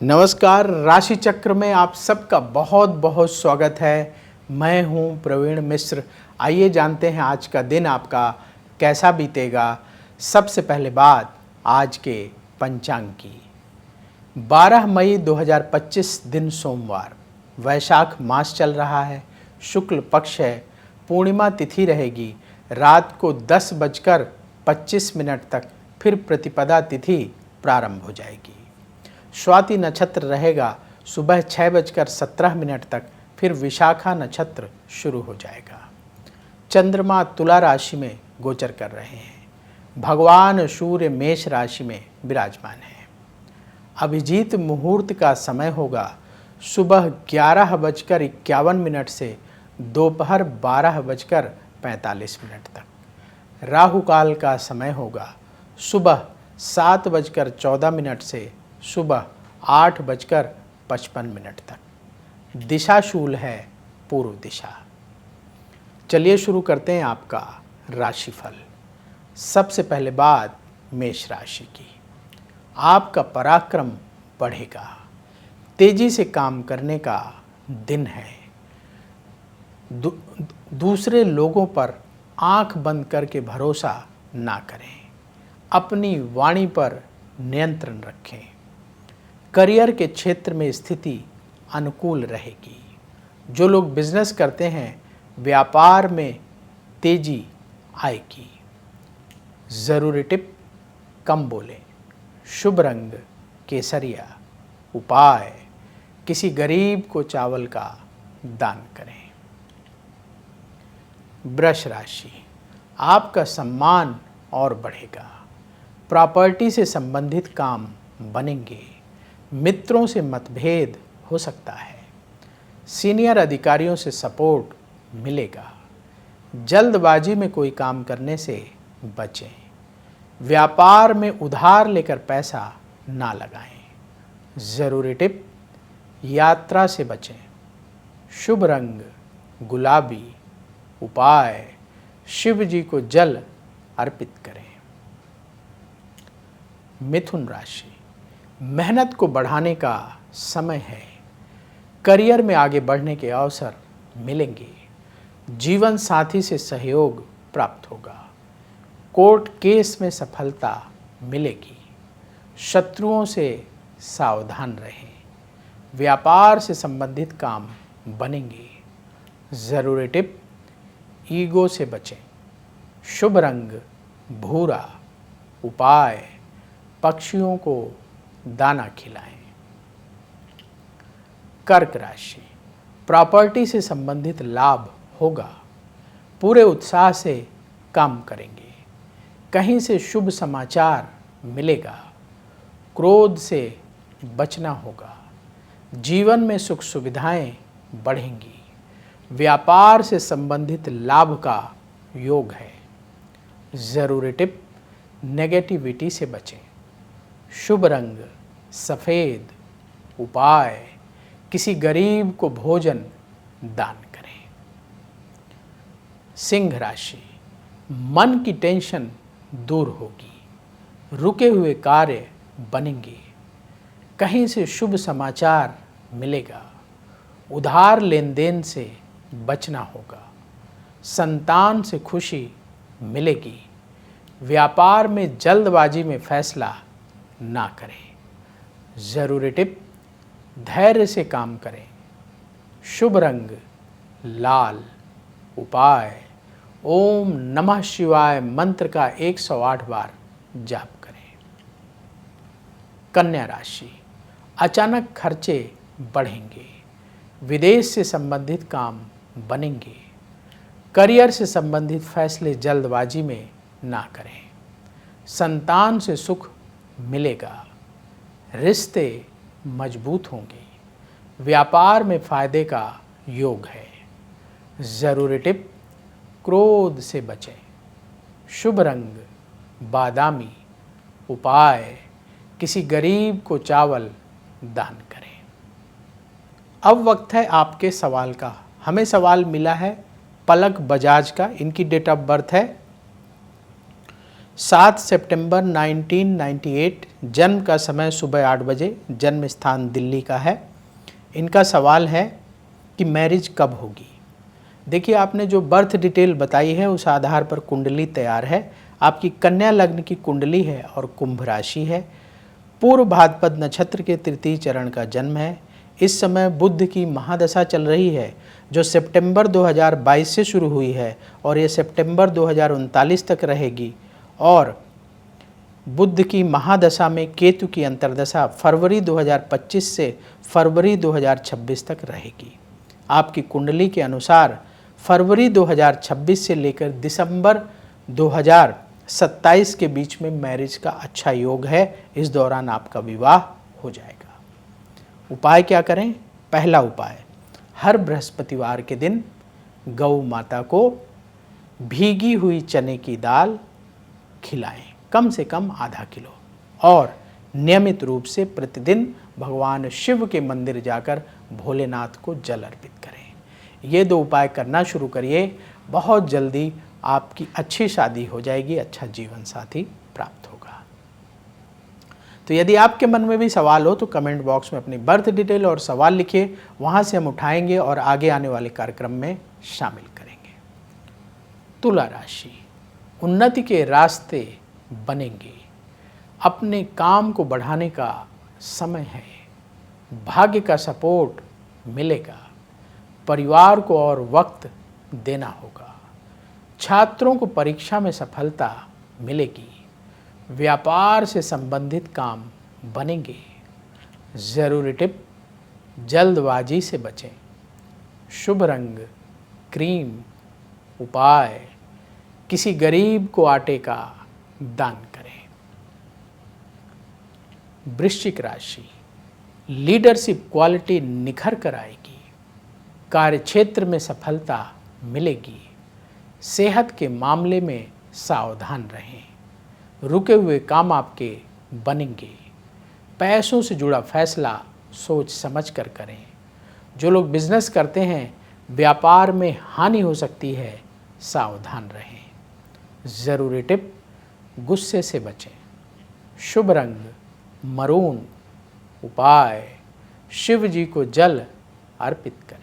नमस्कार, राशि चक्र में आप सबका बहुत बहुत स्वागत है। मैं हूं प्रवीण मिश्र। आइए जानते हैं आज का दिन आपका कैसा बीतेगा। सबसे पहले बात आज के पंचांग की। 12 मई 2025 दिन सोमवार, वैशाख मास चल रहा है, शुक्ल पक्ष है, पूर्णिमा तिथि रहेगी। रात को 10:25 तक फिर प्रतिपदा तिथि प्रारंभ हो जाएगी। स्वाति नक्षत्र रहेगा सुबह 6:17 तक, फिर विशाखा नक्षत्र शुरू हो जाएगा। चंद्रमा तुला राशि में गोचर कर रहे हैं। भगवान सूर्य मेष राशि में विराजमान है। अभिजीत मुहूर्त का समय होगा सुबह 11:51 से दोपहर 12:45 तक। राहु काल का समय होगा सुबह 7:14 से सुबह 8:55 तक। दिशा शूल है पूर्व दिशा। चलिए शुरू करते हैं आपका राशिफल। सबसे पहले बात मेष राशि की। आपका पराक्रम बढ़ेगा, तेजी से काम करने का दिन है। दूसरे लोगों पर आंख बंद करके भरोसा ना करें। अपनी वाणी पर नियंत्रण रखें। करियर के क्षेत्र में स्थिति अनुकूल रहेगी। जो लोग बिजनेस करते हैं, व्यापार में तेजी आएगी। ज़रूरी टिप, कम बोलें। शुभ रंग केसरिया। उपाय, किसी गरीब को चावल का दान करें। वृष राशि, आपका सम्मान और बढ़ेगा। प्रॉपर्टी से संबंधित काम बनेंगे। मित्रों से मतभेद हो सकता है। सीनियर अधिकारियों से सपोर्ट मिलेगा। जल्दबाजी में कोई काम करने से बचें। व्यापार में उधार लेकर पैसा ना लगाएं। ज़रूरी टिप, यात्रा से बचें। शुभ रंग गुलाबी। उपाय, शिव जी को जल अर्पित करें। मिथुन राशि, मेहनत को बढ़ाने का समय है। करियर में आगे बढ़ने के अवसर मिलेंगे। जीवन साथी से सहयोग प्राप्त होगा। कोर्ट केस में सफलता मिलेगी। शत्रुओं से सावधान रहें। व्यापार से संबंधित काम बनेंगे। ज़रूरी टिप, ईगो से बचें। शुभ रंग भूरा। उपाय, पक्षियों को दाना खिलाएं। कर्क राशि, प्रॉपर्टी से संबंधित लाभ होगा। पूरे उत्साह से काम करेंगे। कहीं से शुभ समाचार मिलेगा। क्रोध से बचना होगा। जीवन में सुख सुविधाएं बढ़ेंगी। व्यापार से संबंधित लाभ का योग है। ज़रूरी टिप, नेगेटिविटी से बचें। शुभ रंग सफ़ेद। उपाय, किसी गरीब को भोजन दान करें। सिंह राशि, मन की टेंशन दूर होगी। रुके हुए कार्य बनेंगे। कहीं से शुभ समाचार मिलेगा। उधार लेन देन से बचना होगा। संतान से खुशी मिलेगी। व्यापार में जल्दबाजी में फैसला ना करें। ज़रूरी टिप, धैर्य से काम करें। शुभ रंग लाल। उपाय, ओम नमः शिवाय मंत्र का 108 बार जाप करें। कन्या राशि, अचानक खर्चे बढ़ेंगे। विदेश से संबंधित काम बनेंगे। करियर से संबंधित फैसले जल्दबाजी में ना करें। संतान से सुख मिलेगा। रिश्ते मजबूत होंगे। व्यापार में फायदे का योग है। ज़रूरी टिप, क्रोध से बचें। शुभ रंग बादामी। उपाय, किसी गरीब को चावल दान करें। अब वक्त है आपके सवाल का। हमें सवाल मिला है पलक बजाज का। इनकी डेट ऑफ बर्थ है 7 सितंबर 1998, जन्म का समय सुबह 8 बजे, जन्म स्थान दिल्ली का है। इनका सवाल है कि मैरिज कब होगी। देखिए, आपने जो बर्थ डिटेल बताई है उस आधार पर कुंडली तैयार है। आपकी कन्या लग्न की कुंडली है और कुंभ राशि है। पूर्व भाद्रपद नक्षत्र के तृतीय चरण का जन्म है। इस समय बुध की महादशा चल रही है, जो सितंबर 2022 से शुरू हुई है और ये सितंबर 2039 तक रहेगी। और बुध की महादशा में केतु की अंतर्दशा फरवरी 2025 से फरवरी 2026 तक रहेगी। आपकी कुंडली के अनुसार फरवरी 2026 से लेकर दिसंबर 2027 के बीच में मैरिज का अच्छा योग है। इस दौरान आपका विवाह हो जाएगा। उपाय क्या करें? पहला उपाय, हर बृहस्पतिवार के दिन गौ माता को भीगी हुई चने की दाल खिलाएं, कम से कम आधा किलो, और नियमित रूप से प्रतिदिन भगवान शिव के मंदिर जाकर भोलेनाथ को जल अर्पित करें। ये 2 उपाय करना शुरू करिए, बहुत जल्दी आपकी अच्छी शादी हो जाएगी, अच्छा जीवन साथी प्राप्त होगा। तो यदि आपके मन में भी सवाल हो तो कमेंट बॉक्स में अपनी बर्थ डिटेल और सवाल लिखिए, वहाँ से हम उठाएंगे और आगे आने वाले कार्यक्रम में शामिल करेंगे। तुला राशि, उन्नति के रास्ते बनेंगे, अपने काम को बढ़ाने का समय है, भाग्य का सपोर्ट मिलेगा, परिवार को और वक्त देना होगा, छात्रों को परीक्षा में सफलता मिलेगी, व्यापार से संबंधित काम बनेंगे। ज़रूरी टिप, जल्दबाजी से बचें, शुभ रंग क्रीम, उपाय किसी गरीब को आटे का दान करें। वृश्चिक राशि, लीडरशिप क्वालिटी निखर कर आएगी, कार्यक्षेत्र में सफलता मिलेगी, सेहत के मामले में सावधान रहें, रुके हुए काम आपके बनेंगे, पैसों से जुड़ा फैसला सोच समझ कर करें। जो लोग बिजनेस करते हैं, व्यापार में हानि हो सकती है, सावधान रहें। ज़रूरी टिप, गुस्से से बचें, शुभ रंग मरून, उपाय शिव जी को जल अर्पित करें।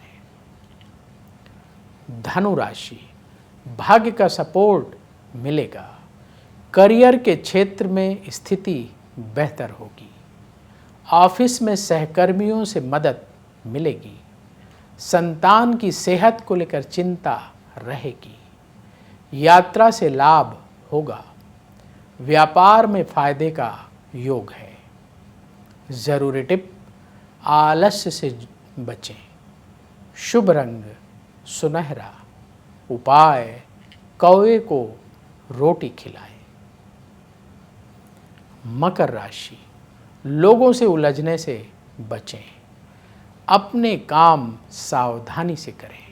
धनु राशि, भाग्य का सपोर्ट मिलेगा, करियर के क्षेत्र में स्थिति बेहतर होगी, ऑफिस में सहकर्मियों से मदद मिलेगी, संतान की सेहत को लेकर चिंता रहेगी, यात्रा से लाभ होगा, व्यापार में फायदे का योग है। ज़रूरी टिप, आलस्य से बचें, शुभ रंग सुनहरा, उपाय कौवे को रोटी खिलाएं। मकर राशि, लोगों से उलझने से बचें, अपने काम सावधानी से करें,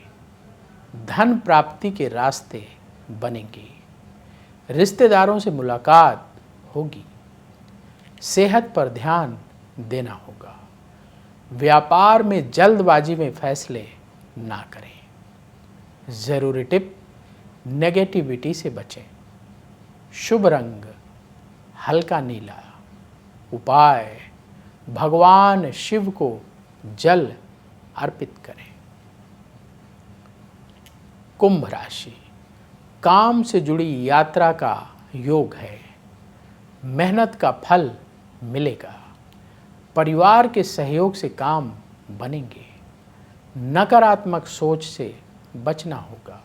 धन प्राप्ति के रास्ते बनेंगे, रिश्तेदारों से मुलाकात होगी, सेहत पर ध्यान देना होगा, व्यापार में जल्दबाजी में फैसले ना करें। ज़रूरी टिप, नेगेटिविटी से बचें, शुभ रंग हल्का नीला, उपाय भगवान शिव को जल अर्पित करें। कुंभ राशि, काम से जुड़ी यात्रा का योग है, मेहनत का फल मिलेगा, परिवार के सहयोग से काम बनेंगे, नकारात्मक सोच से बचना होगा,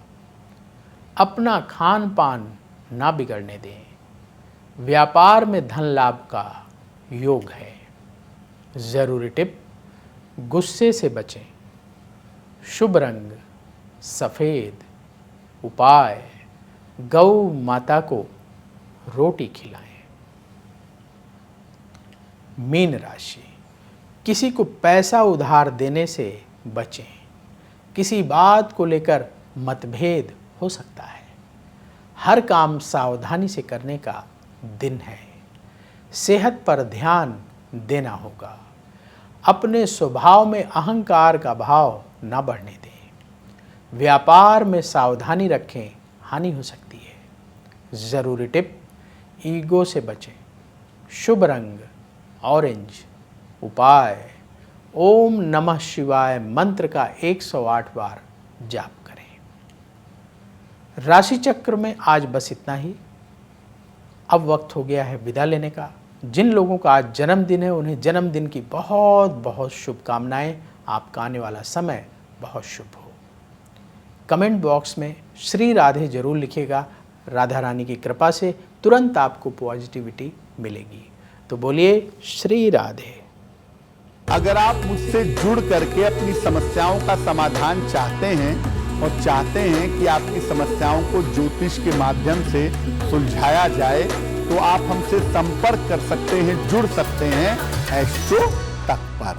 अपना खान पान ना बिगड़ने दें, व्यापार में धन लाभ का योग है। ज़रूरी टिप, गुस्से से बचें, शुभ रंग सफ़ेद, उपाय गौ माता को रोटी खिलाएं। मीन राशि, किसी को पैसा उधार देने से बचें, किसी बात को लेकर मतभेद हो सकता है, हर काम सावधानी से करने का दिन है, सेहत पर ध्यान देना होगा, अपने स्वभाव में अहंकार का भाव न बढ़ने दें, व्यापार में सावधानी रखें, हानि हो सकती है। ज़रूरी टिप, ईगो से बचें। शुभ रंग ऑरेंज। उपाय ओम नमः शिवाय मंत्र का 108 बार जाप करें। राशि चक्र में आज बस इतना ही। अब वक्त हो गया है विदा लेने का। जिन लोगों का आज जन्मदिन है उन्हें जन्मदिन की बहुत बहुत शुभकामनाएं। आपका आने वाला समय बहुत शुभ हो। कमेंट बॉक्स में श्री राधे जरूर लिखिएगा। राधा रानी की कृपा से तुरंत आपको पॉजिटिविटी मिलेगी। तो बोलिए श्री राधे। अगर आप मुझसे जुड़ करके अपनी समस्याओं का समाधान चाहते हैं और चाहते हैं कि आपकी समस्याओं को ज्योतिष के माध्यम से सुलझाया जाए, तो आप हमसे संपर्क कर सकते हैं, जुड़ सकते हैं एस्ट्रो तक पर।